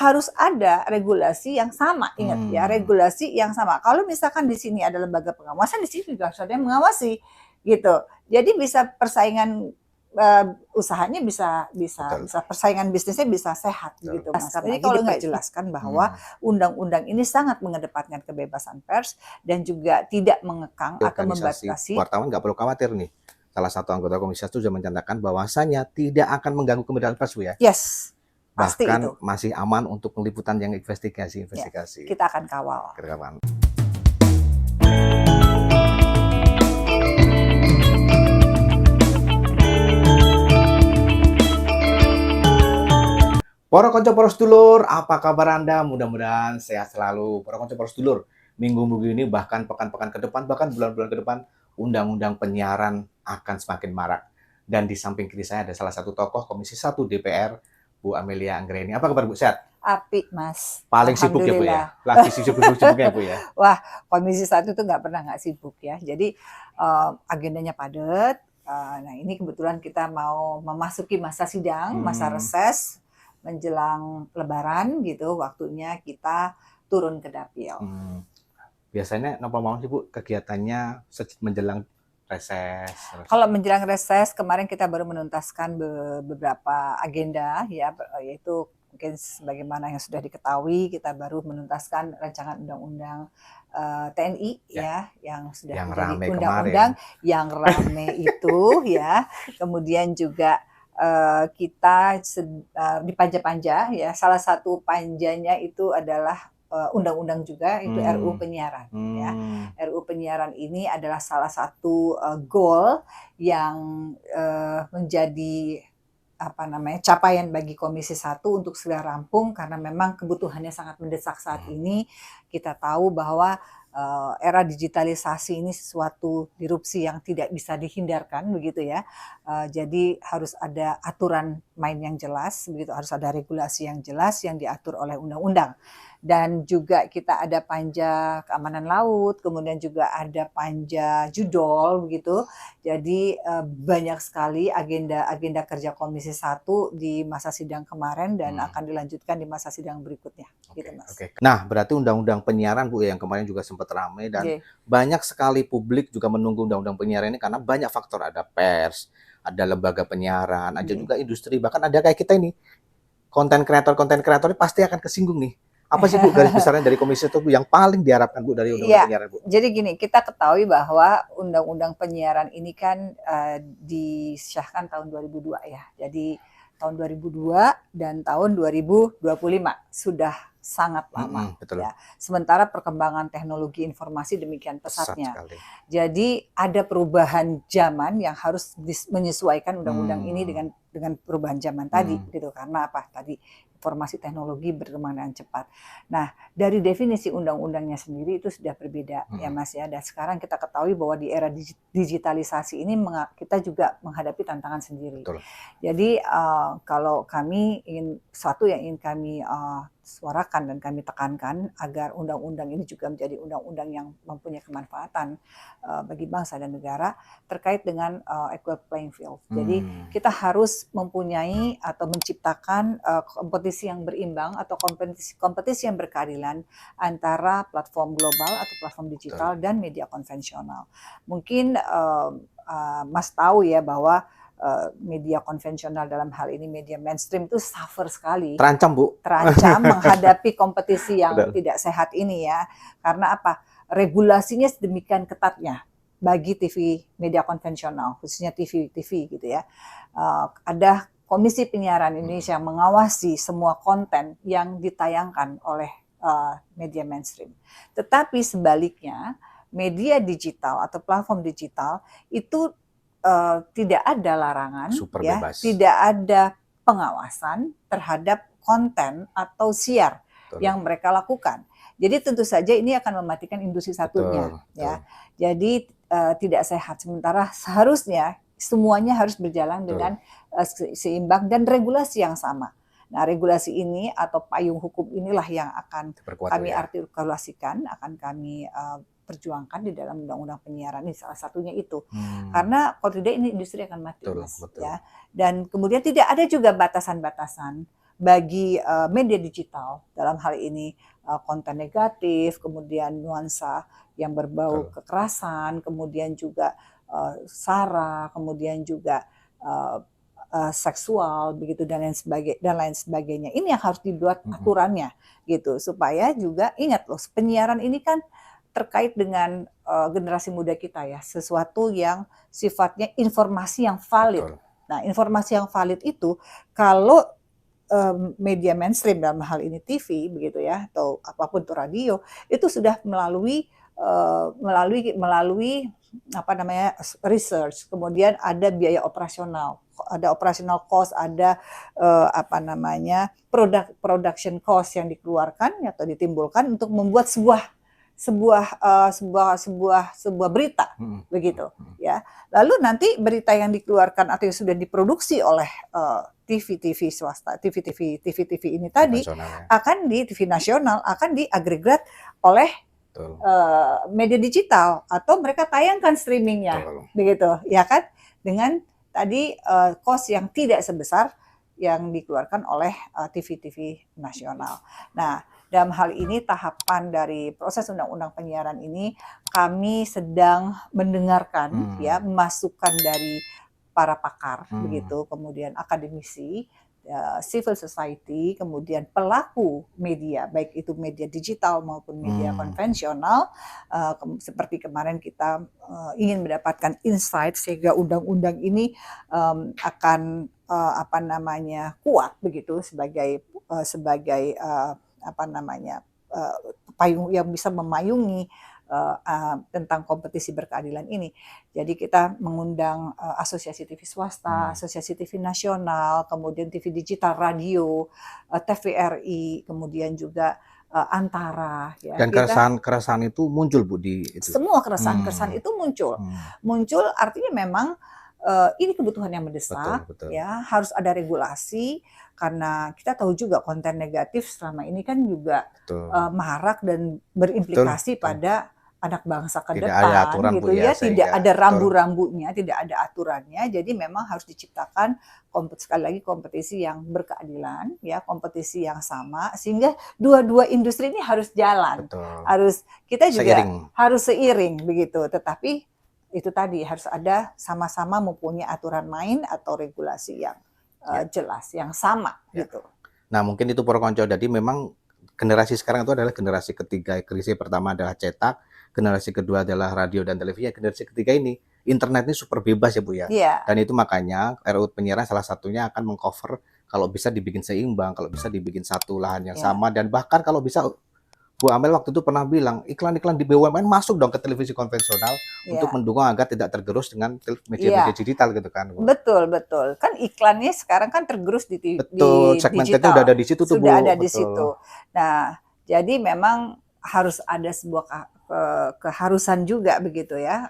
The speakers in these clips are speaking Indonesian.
harus ada regulasi yang sama. Ingat ya, regulasi yang sama. Kalau misalkan di sini ada lembaga pengawasan, di sini juga harus ada yang mengawasi gitu. Jadi bisa persaingan usahanya bisa persaingan bisnisnya bisa sehat gitu. Jadi kalau nggak jelaskan bahwa undang-undang ini sangat mengedepankan kebebasan pers dan juga tidak mengekang atau membatasi. Wartawan nggak perlu khawatir nih. Salah satu anggota Komisi 1 sudah menyatakan bahwasanya tidak akan mengganggu kemerdekaan pers, Bu ya. Yes. Pasti Bahkan itu. masih aman untuk peliputan yang investigasi. Ya, kita akan kawal. Para konco poros dulur, apa kabar Anda? Mudah-mudahan sehat selalu. Para konco poros dulur, minggu-minggu ini bahkan pekan-pekan ke depan, bahkan bulan-bulan ke depan, undang-undang penyiaran akan semakin marak. Dan di samping kiri saya ada salah satu tokoh Komisi 1 DPR, Bu Amelia Anggreni. Apa kabar Bu? Sehat? Apik, Mas. Paling sibuk ya Bu ya? Lagi sibuk-sibuknya Bu ya? Wah, Komisi 1 itu nggak pernah nggak sibuk ya. Jadi agendanya padat. Nah ini kebetulan kita mau memasuki masa sidang, masa reses, menjelang Lebaran gitu, waktunya kita turun ke dapil. Biasanya apa mau sih Bu kegiatannya menjelang reses? Kalau menjelang reses, kemarin kita baru menuntaskan beberapa agenda ya, yaitu mungkin sebagaimana yang sudah diketahui, kita baru menuntaskan rancangan undang-undang TNI ya, yang sudah menjadi undang-undang yang rame itu ya. Kemudian juga kita di panja-panja ya, salah satu panjanya itu adalah undang-undang juga, itu RUU penyiaran ya. RUU penyiaran ini adalah salah satu goal yang menjadi capaian bagi Komisi 1 untuk segera rampung, karena memang kebutuhannya sangat mendesak saat ini. Kita tahu bahwa era digitalisasi ini sesuatu disrupsi yang tidak bisa dihindarkan begitu ya. Jadi harus ada aturan main yang jelas begitu, harus ada regulasi yang jelas yang diatur oleh undang-undang. Dan juga kita ada panja keamanan laut, kemudian juga ada panja judol begitu. Jadi banyak sekali agenda kerja Komisi 1 di masa sidang kemarin dan akan dilanjutkan di masa sidang berikutnya. Gitu, Mas. Nah, berarti undang-undang penyiaran Bu yang kemarin juga sempat ramai dan banyak sekali publik juga menunggu undang-undang penyiaran ini karena banyak faktor, ada pers, ada lembaga penyiaran, ada juga industri, bahkan ada kayak kita ini konten kreator pasti akan kesinggung nih. Apa sih Bu garis besarnya dari Komisi itu Bu yang paling diharapkan Bu dari undang-undang penyiaran Bu? Jadi gini, kita ketahui bahwa undang-undang penyiaran ini kan disahkan tahun 2002 ya. Jadi tahun 2002 dan tahun 2025 sudah sangat lama ya. Sementara perkembangan teknologi informasi demikian pesatnya. Jadi ada perubahan zaman yang harus menyesuaikan undang-undang ini dengan perubahan zaman tadi gitu. Karena apa? Tadi informasi teknologi berkembang dengan cepat. Nah, dari definisi undang-undangnya sendiri itu sudah berbeda ya Mas ya. Dan sekarang kita ketahui bahwa di era digitalisasi ini kita juga menghadapi tantangan sendiri. Jadi kalau kami satu yang ingin kami suarakan dan kami tekankan agar undang-undang ini juga menjadi undang-undang yang mempunyai kemanfaatan bagi bangsa dan negara terkait dengan equal playing field. Jadi kita harus mempunyai atau menciptakan kompetisi yang berimbang atau kompetisi yang berkeadilan antara platform global atau platform digital dan media konvensional. Mungkin Mas tahu ya bahwa media konvensional dalam hal ini media mainstream itu suffer sekali. Terancam Bu. Terancam menghadapi kompetisi yang tidak sehat ini ya. Karena apa? Regulasinya sedemikian ketatnya bagi TV media konvensional, khususnya TV gitu ya. Ada Komisi Penyiaran Indonesia yang mengawasi semua konten yang ditayangkan oleh media mainstream. Tetapi sebaliknya, media digital atau platform digital itu tidak ada larangan, tidak ada pengawasan terhadap konten atau siar yang mereka lakukan. Jadi tentu saja ini akan mematikan industri satunya, ya. Jadi tidak sehat. Sementara seharusnya semuanya harus berjalan dengan seimbang dan regulasi yang sama. Nah, regulasi ini atau payung hukum inilah yang akan kami artikulasikan, akan kami perjuangkan di dalam undang-undang penyiaran ini, salah satunya itu. Karena kalau tidak ini industri akan mati, Mas. Ya. Dan kemudian tidak ada juga batasan-batasan bagi media digital dalam hal ini konten negatif, kemudian nuansa yang berbau kekerasan, kemudian juga sara, kemudian juga seksual begitu dan lain sebagainya. Ini yang harus dibuat aturannya gitu supaya juga ingat loh, penyiaran ini kan terkait dengan generasi muda kita ya, sesuatu yang sifatnya informasi yang valid. Betul. Nah, informasi yang valid itu kalau media mainstream dalam hal ini TV begitu ya, atau apapun itu radio, itu sudah melalui apa namanya research, kemudian ada biaya operasional, ada operational cost, ada apa namanya production cost yang dikeluarkan atau ditimbulkan untuk membuat sebuah berita begitu ya. Lalu nanti berita yang dikeluarkan atau yang sudah diproduksi oleh TV swasta, TV ini tadi akan di TV nasional akan diagregat oleh media digital atau mereka tayangkan streamingnya begitu ya kan, dengan tadi cost yang tidak sebesar yang dikeluarkan oleh TV nasional. Nah, dalam hal ini tahapan dari proses undang-undang penyiaran ini kami sedang mendengarkan ya masukan dari para pakar begitu, kemudian akademisi, civil society, kemudian pelaku media, baik itu media digital maupun media konvensional. Seperti kemarin kita ingin mendapatkan insight sehingga undang-undang ini akan apa namanya kuat begitu sebagai apa namanya payung yang bisa memayungi tentang kompetisi berkeadilan ini. Jadi kita mengundang asosiasi TV swasta, asosiasi TV nasional, kemudian TV digital, radio, TVRI, kemudian juga Antara. Ya. Dan keresahan itu muncul Bu di itu. Semua keresahan itu muncul. Muncul artinya memang ini kebutuhan yang mendesak, betul. Ya harus ada regulasi karena kita tahu juga konten negatif selama ini kan juga marak dan berimplikasi pada anak bangsa ke depan gitu ya, tidak ada rambu-rambunya, tidak ada aturannya, jadi memang harus diciptakan sekali lagi kompetisi yang berkeadilan ya, kompetisi yang sama sehingga dua-dua industri ini harus jalan, harus kita juga harus seiring begitu, tetapi itu tadi harus ada sama-sama mempunyai aturan main atau regulasi yang jelas, yang sama gitu. Nah mungkin itu Pro Konco, jadi memang generasi sekarang itu adalah generasi ketiga. Generasi pertama adalah cetak, generasi kedua adalah radio dan televisi, generasi ketiga ini internet ini super bebas ya Bu ya. Dan itu makanya RUU penyiaran salah satunya akan mengcover kalau bisa dibikin seimbang, kalau bisa dibikin satu lahan yang sama, dan bahkan kalau bisa Bu Amel waktu itu pernah bilang iklan-iklan di BUMN masuk dong ke televisi konvensional untuk mendukung agar tidak tergerus dengan media-media digital gitu kan. Betul. Kan iklannya sekarang kan tergerus di segmented udah ada di situ tuh Bu. Sudah ada di situ. Nah, jadi memang harus ada sebuah keharusan juga begitu ya.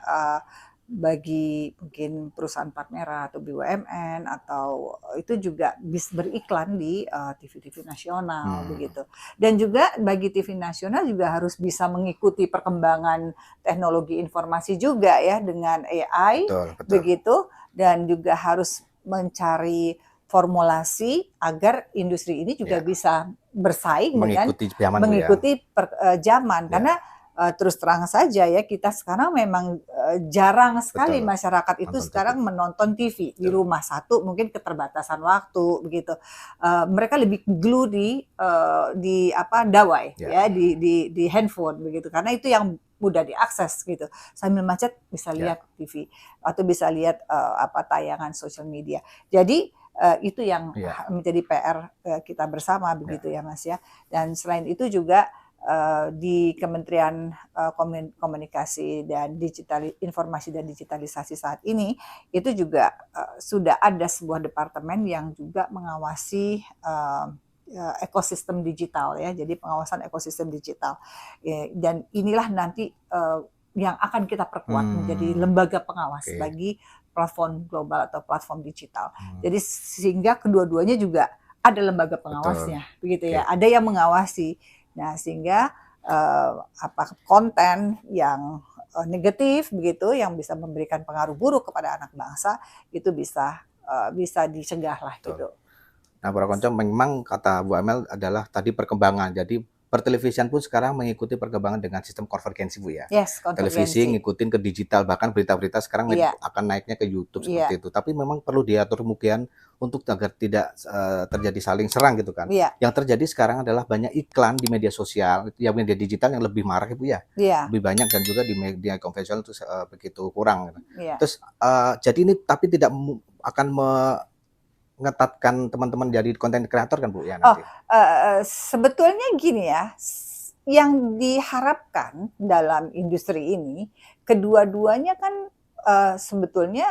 Bagi mungkin perusahaan plat merah atau BUMN atau itu juga bisa beriklan di TV-TV nasional begitu. Dan juga bagi TV nasional juga harus bisa mengikuti perkembangan teknologi informasi juga ya dengan AI begitu, dan juga harus mencari formulasi agar industri ini juga bisa bersaing mengikuti zaman karena terus terang saja ya, kita sekarang memang jarang sekali masyarakat itu sekarang menonton TV di rumah. Satu mungkin keterbatasan waktu begitu, mereka lebih glue di dawai ya, di handphone begitu, karena itu yang mudah diakses gitu, sambil macet bisa lihat TV atau bisa lihat tayangan sosial media. Jadi itu yang menjadi PR kita bersama begitu ya Mas ya. Dan selain itu juga di Kementerian Komunikasi dan Informasi dan Digitalisasi saat ini itu juga sudah ada sebuah departemen yang juga mengawasi ekosistem digital ya, jadi pengawasan ekosistem digital, dan inilah nanti yang akan kita perkuat menjadi lembaga pengawas bagi platform global atau platform digital. Jadi sehingga kedua-duanya juga ada lembaga pengawasnya, begitu ya, ada yang mengawasi. Nah, sehingga konten yang negatif begitu, yang bisa memberikan pengaruh buruk kepada anak bangsa itu bisa dicegah lah gitu. Nah, para konco memang kata Bu Amel adalah tadi perkembangan. Jadi pertelevisian pun sekarang mengikuti perkembangan dengan sistem konvergensi Bu ya. Yes, Televisi konvergensi. ngikutin ke digital, bahkan berita-berita sekarang Iya, akan naiknya ke YouTube iya, seperti itu. Tapi memang perlu diatur kemudian untuk agar tidak terjadi saling serang gitu kan. iya, Yang terjadi sekarang adalah banyak iklan di media sosial, ya media digital yang lebih marak Bu ya. iya, Lebih banyak dan juga di media konvensional itu begitu kurang. iya. Terus jadi ini tapi tidak akan mengetatkan teman-teman jadi konten kreator kan Bu ya Oh, nanti? sebetulnya gini ya, yang diharapkan dalam industri ini, kedua-duanya kan, sebetulnya,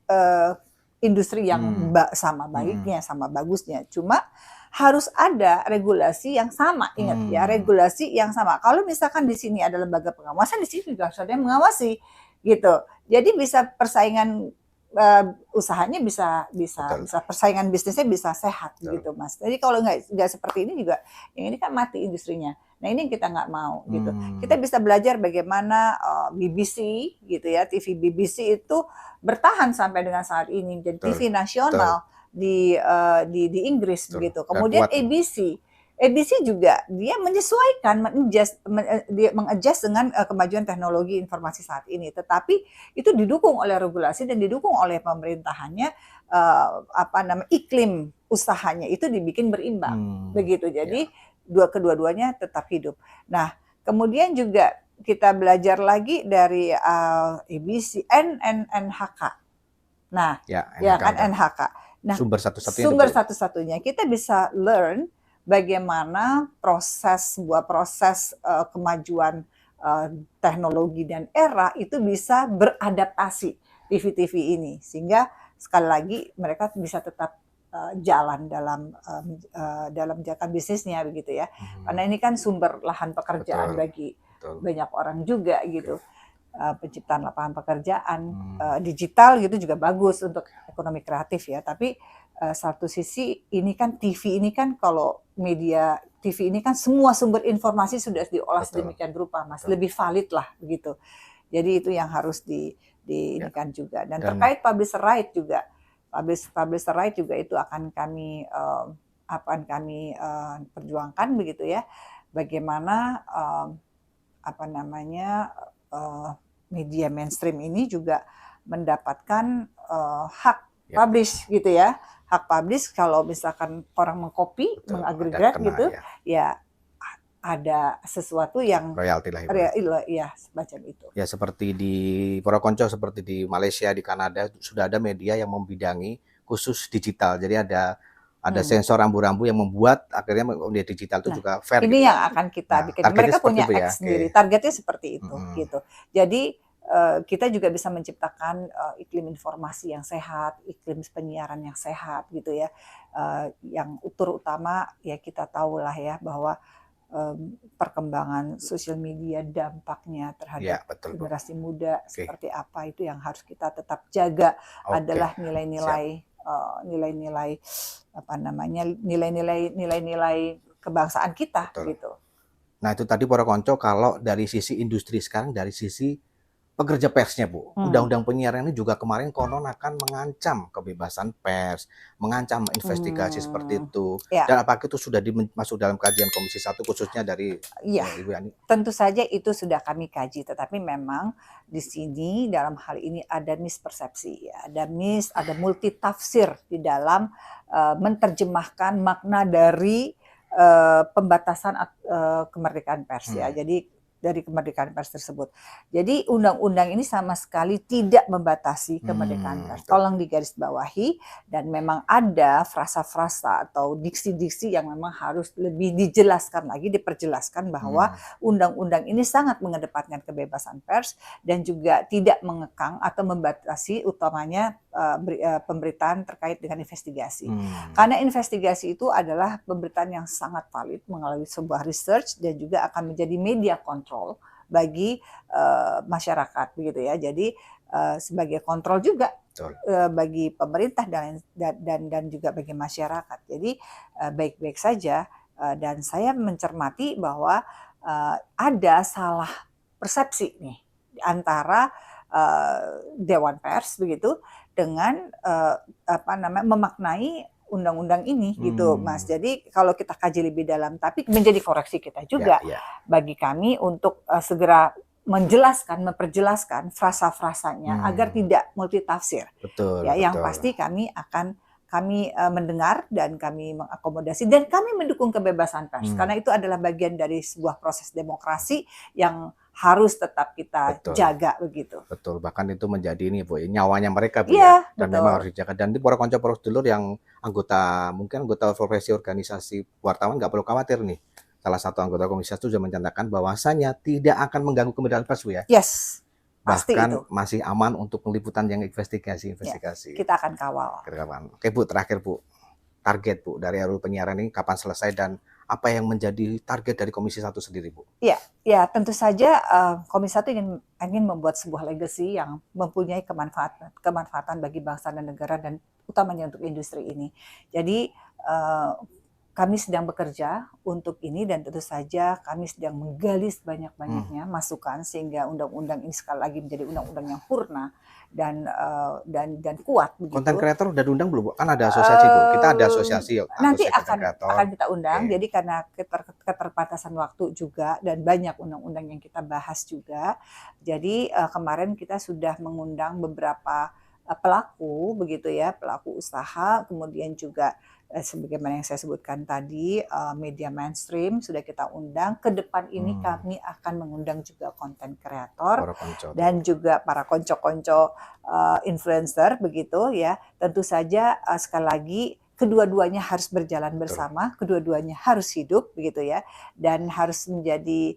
eee, industri yang Hmm. sama Mhm. baiknya, sama bagusnya. Cuma harus ada regulasi yang sama, ingat ya, Hmm. regulasi yang sama. Kalau misalkan di sini ada lembaga pengawasan, di sini juga harus ada yang mengawasi, gitu. Jadi bisa persaingan, usahanya bisa bisa Betul bisa persaingan bisnisnya bisa sehat betul. gitu Mas. Jadi kalau nggak seperti ini juga, yang ini kan mati industrinya. Nah ini yang kita nggak mau gitu. Kita Hmm. bisa belajar bagaimana BBC gitu ya, TV BBC itu bertahan sampai dengan saat ini jadi Betul TV betul nasional di Inggris betul. begitu. Dan Kemudian kuat Bu. ABC juga dia menyesuaikan, dia mengadjust dengan kemajuan teknologi informasi saat ini. Tetapi itu didukung oleh regulasi dan didukung oleh pemerintahannya, apa namanya, iklim usahanya itu dibikin berimbang Hmm. begitu. Ya. Jadi kedua-duanya tetap hidup. Nah, kemudian juga kita belajar lagi dari ABC, NHK. Nah, Ya, ya NHK kan udah NHK. Nah, sumber satu-satunya itu Bu. sumber satu-satunya kita bisa learn bagaimana sebuah proses kemajuan teknologi dan era itu bisa beradaptasi TV-TV ini sehingga sekali lagi mereka bisa tetap jalan dalam menjalankan bisnisnya begitu ya. Hmm. Karena ini kan sumber lahan pekerjaan Betul bagi betul. banyak orang juga Oke. gitu. Penciptaan lapangan pekerjaan, Hmm. digital gitu juga bagus untuk ekonomi kreatif ya. Tapi satu sisi ini kan TV ini kan kalau media TV ini kan semua sumber informasi sudah diolah Betul sedemikian rupa, Mas. betul. Lebih valid lah begitu. Jadi itu yang harus Ya. diinikan juga. Dan Dan terkait publisher right juga, publisher right juga itu akan kami perjuangkan begitu ya. Bagaimana apa namanya media mainstream ini juga mendapatkan hak ya publish gitu ya. Hak publish kalau misalkan orang mengcopy, betul ada mengagregat kena gitu, ya. ya ada sesuatu yang Royalti lah Ibu ya. ya semacam itu. Ya seperti di Porokonco, seperti di Malaysia, di Kanada sudah ada media yang membidangi khusus digital. Jadi ada Hmm. sensor rambu-rambu yang membuat akhirnya media digital itu Nah, juga fair ini gitu yang kan. akan kita Nah, bikin. targetnya Mereka seperti punya itu ya. X sendiri, Oke. targetnya seperti itu Mm-mm. gitu. Jadi kita juga bisa menciptakan iklim informasi yang sehat, iklim penyiaran yang sehat gitu ya. Yang terutama ya kita tahulah ya bahwa perkembangan sosial media dampaknya Ya terhadap betul Bu. generasi muda Oke. seperti apa itu yang harus kita tetap jaga Oke. adalah Siap. nilai-nilai apa namanya nilai-nilai kebangsaan kita Betul. gitu. Nah itu tadi Porokonco kalau dari sisi industri, sekarang dari sisi pekerja persnya Bu. Hmm. Undang-undang penyiaran ini juga kemarin konon akan mengancam kebebasan pers, mengancam investigasi seperti itu. Ya, Dan apakah itu sudah masuk dalam kajian Komisi 1 khususnya dari iya. Ibu Yani? Tentu saja itu sudah kami kaji, tetapi memang di sini dalam hal ini ada mispersepsi, ya. Ada multi tafsir di dalam menerjemahkan makna dari pembatasan kemerdekaan pers ya. Hmm. Jadi dari kemerdekaan pers tersebut. Jadi undang-undang ini sama sekali tidak membatasi kemerdekaan pers. Betul. Tolong digarisbawahi dan memang ada frasa-frasa atau diksi-diksi yang memang harus lebih dijelaskan lagi, diperjelaskan bahwa undang-undang ini sangat mengedepankan kebebasan pers dan juga tidak mengekang atau membatasi utamanya pemberitaan terkait dengan investigasi. Karena investigasi itu adalah pemberitaan yang sangat valid melalui sebuah research dan juga akan menjadi media kontrol bagi masyarakat begitu ya. Jadi sebagai kontrol juga bagi pemerintah dan juga bagi masyarakat. Jadi baik-baik saja dan saya mencermati bahwa ada salah persepsi nih di antara Dewan Pers begitu dengan memaknai undang-undang ini gitu, Mas. Jadi kalau kita kaji lebih dalam, tapi menjadi koreksi kita juga bagi kami untuk segera memperjelaskan frasa-frasanya agar tidak multitafsir. Betul, ya, yang pasti kami mendengar dan kami mengakomodasi dan kami mendukung kebebasan pers karena itu adalah bagian dari sebuah proses demokrasi yang harus tetap kita jaga begitu. Betul, bahkan itu menjadi ini Bu, nyawanya mereka Bu ya, dan memang harus dijaga. Dan di para konco dulur yang mungkin anggota profesi organisasi wartawan nggak perlu khawatir nih. Salah satu anggota komisi 1 sudah menyatakan bahwasanya tidak akan mengganggu kemerdekaan pers Bu ya. Yes. Bahkan masih aman untuk peliputan yang investigasi. Ya, kita akan kawal. Oke Bu, terakhir Bu, target Bu dari RUU penyiaran ini kapan selesai dan apa yang menjadi target dari Komisi 1 sendiri Bu? Ya, tentu saja Komisi 1 ingin membuat sebuah legacy yang mempunyai kemanfaatan bagi bangsa dan negara dan utamanya untuk industri ini. Jadi kami sedang bekerja untuk ini dan tentu saja kami sedang menggali sebanyak-banyaknya masukan sehingga undang-undang ini sekali lagi menjadi undang-undang yang purna dan kuat. Konten kreator udah diundang belum Bu? Kan ada asosiasi Bu. Kita ada asosiasi. Nanti akan kita undang. Jadi karena keterbatasan waktu juga dan banyak undang-undang yang kita bahas juga. Jadi kemarin kita sudah mengundang beberapa pelaku begitu ya, pelaku usaha, kemudian juga sebagaimana yang saya sebutkan tadi, media mainstream sudah kita undang. Ke depan ini kami akan mengundang juga konten kreator dan juga para konco-konco influencer begitu ya. Tentu saja sekali lagi kedua-duanya harus berjalan bersama, kedua-duanya harus hidup begitu ya, dan harus menjadi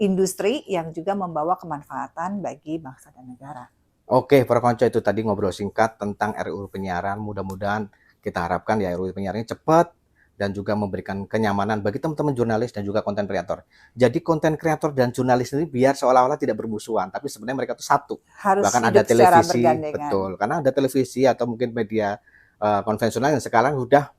industri yang juga membawa kemanfaatan bagi bangsa dan negara. Oke, para konco, itu tadi ngobrol singkat tentang RUU penyiaran. Mudah-mudahan kita harapkan ya RUU penyiaran ini cepat dan juga memberikan kenyamanan bagi teman-teman jurnalis dan juga konten kreator. Jadi konten kreator dan jurnalis ini biar seolah-olah tidak bermusuhan, tapi sebenarnya mereka itu satu. Harus bahkan ada televisi, betul, karena ada televisi atau mungkin media konvensional yang sekarang sudah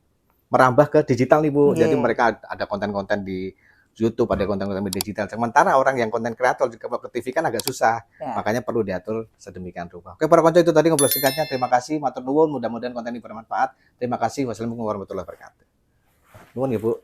merambah ke digital nih Bu. Jadi mereka ada konten-konten di YouTube, ada konten-konten media digital. Sementara orang yang konten kreator juga ke TV kan agak susah. Makanya perlu diatur sedemikian rupa. Oke, para konco, itu tadi ngobrol singkatnya. Terima kasih, matur nuwun. Mudah-mudahan konten ini bermanfaat. Terima kasih. Wassalamualaikum warahmatullahi wabarakatuh. Nuwun ya Bu.